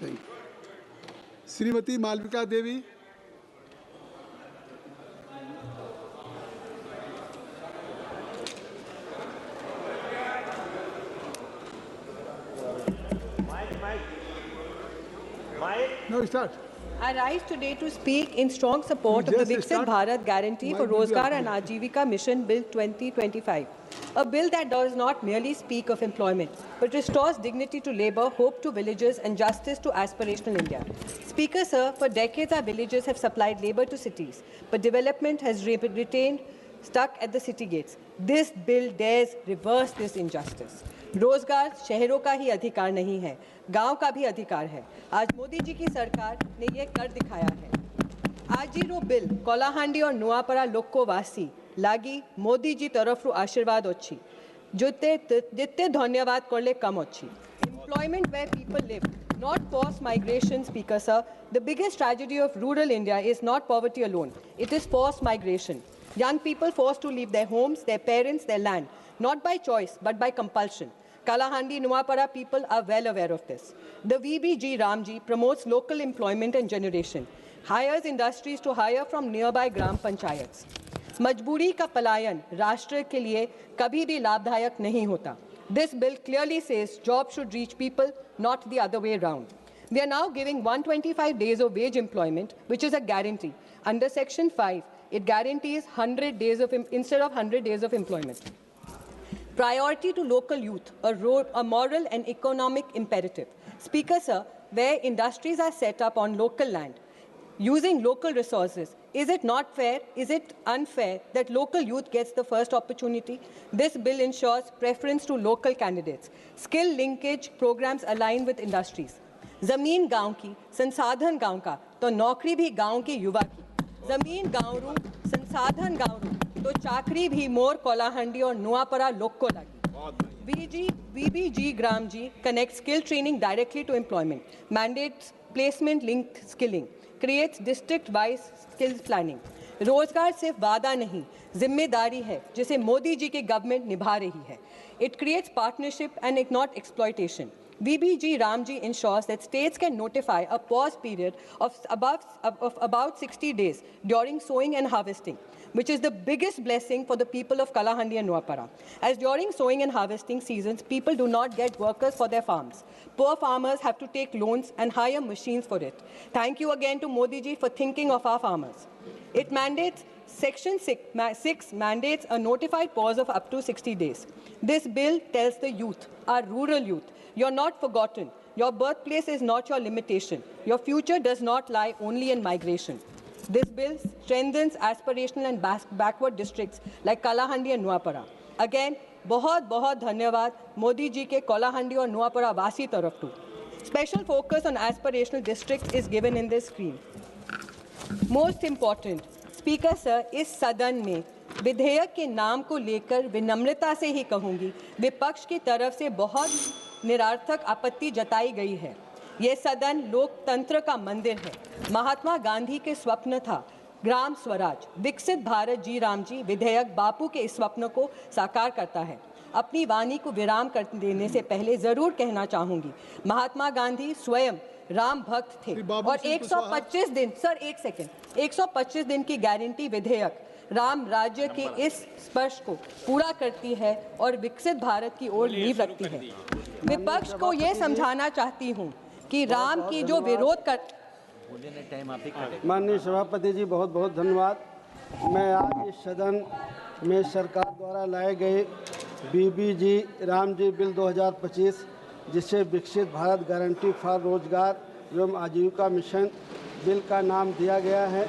Thank you. Shrimati Malvika Devi. No, start. I rise today to speak in strong support of the Viksit Bharat Guarantee for Rozgar and Ajivika Mission Bill 2025, a bill that does not merely speak of employment, but restores dignity to labour, hope to villagers and justice to aspirational India. Speaker, sir, for decades our villages have supplied labour to cities, but development has retained stuck at the city gates. This bill dares reverse this injustice. रोजगार शहरों का ही अधिकार नहीं है, गांव का भी अधिकार है। आज मोदी जी की सरकार ने ये कर दिखाया है। आज रो बिल कोलाहांडी और नुआपरा लोको वासी लागी मोदी जी तरफ आशीर्वाद अच्छी जितने धन्यवाद करले कम अच्छी। Employment where people live, not forced migration, Speaker sir. The biggest tragedy of rural India is not poverty alone, it is forced migration. Young people forced to leave their homes, their parents, their land, not by choice but by compulsion. Kalahandi, Nuapara people are well aware of this. The VBG Ramji promotes local employment and generation, hires industries to hire from nearby Gram Panchayats. मजबूरी का पलायन राष्ट्र के लिए कभी भी लाभदायक नहीं होता. This bill clearly says jobs should reach people, not the other way around. We are now giving 125 days of wage employment, which is a guarantee. Under Section 5, it guarantees 100 days instead of 100 days of employment. Priority to local youth, a moral and economic imperative. Speaker, sir, where industries are set up on local land, using local resources, is it not fair, is it unfair that local youth gets the first opportunity? This bill ensures preference to local candidates. Skill linkage programs align with industries. ज़मीन गांव की, संसाधन गांव का, तो नौकरी भी गांव के युवा की. ज़मीन गांव रू, संसाधन गांव रू, तो चाकरी भी मोर कोलाहंडी और नुआपरा लोग को लगी. VBG Gramji connects skill training directly to employment, mandates placement linked skilling, creates district-wise skills planning. रोजगार सिर्फ वादा नहीं, जिम्मेदारी है, जिसे मोदी जी की गवर्नमेंट निभा रही है. It creates partnership and not exploitation. VBG Ramji ensures that states can notify a pause period of about 60 days during sowing and harvesting, which is the biggest blessing for the people of Kalahandi and Nuapara. As during sowing and harvesting seasons, people do not get workers for their farms. Poor farmers have to take loans and hire machines for it. Thank you again to Modi ji for thinking of our farmers. It mandates Section 6 mandates a notified pause of up to 60 days. This bill tells the youth, our rural youth, you're not forgotten. Your birthplace is not your limitation. Your future does not lie only in migration. This bill strengthens aspirational and backward districts like Kalahandi and Nuapara. Again, बहुत धन्यवाद मोदी जी के कोलाहंडी और नुआपरा वासी तरफ to. Special focus on aspirational districts is given in this screen. Most important, Speaker sir, इस सदन में विधेयक के नाम को लेकर विनम्रता से ही कहूँगी, विपक्ष की तरफ से बहुत निरर्थक आपत्ति जताई गई है. ये सदन लोकतंत्र का मंदिर है. महात्मा गांधी के स्वप्न था ग्राम स्वराज. विकसित भारत जी राम जी विधेयक बापू के इस स्वप्न को साकार करता है. अपनी वाणी को विराम कर देने से पहले जरूर कहना चाहूंगी, महात्मा गांधी स्वयं राम भक्त थे और 125 दिन, सर एक सेकेंड, 125 दिन की गारंटी विधेयक राम राज्य के इस स्पर्श को पूरा करती है और विकसित भारत की ओर नींव रखती है. विपक्ष को ये समझाना चाहती हूँ कि राम की जो विरोध कर. माननीय सभापति जी, बहुत बहुत धन्यवाद. मैं आज इस सदन में सरकार द्वारा लाए गए VBG रामजी बिल 2025, जिसे विकसित भारत गारंटी फॉर रोजगार एवं आजीविका मिशन बिल का नाम दिया गया है,